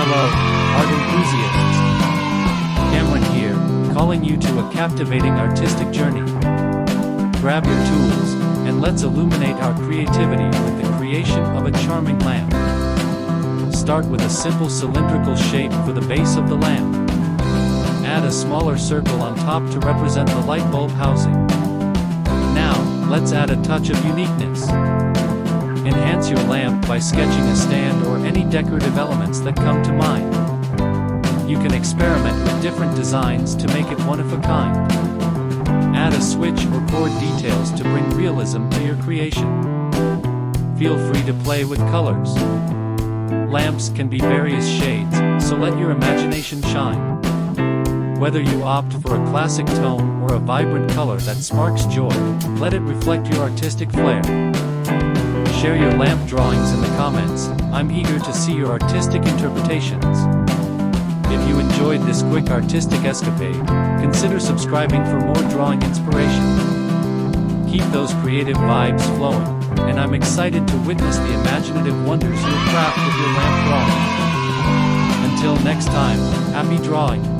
Hello, art enthusiasts. Kamran here, calling you to a captivating artistic journey. Grab your tools, and let's illuminate our creativity with the creation of a charming lamp. Start with a simple cylindrical shape for the base of the lamp. Add a smaller circle on top to represent the light bulb housing. Now, let's add a touch of uniqueness. Enhance your lamp by sketching a stand or any decorative elements that come to mind. You can experiment with different designs to make it one of a kind. Add a switch or cord details to bring realism to your creation. Feel free to play with colors. Lamps can be various shades, so let your imagination shine. Whether you opt for a classic tone or a vibrant color that sparks joy, let it reflect your artistic flair. Share your lamp drawings in the comments. I'm eager to see your artistic interpretations. If you enjoyed this quick artistic escapade, consider subscribing for more drawing inspiration. Keep those creative vibes flowing, and I'm excited to witness the imaginative wonders you'll craft with your lamp drawings. Until next time, happy drawing!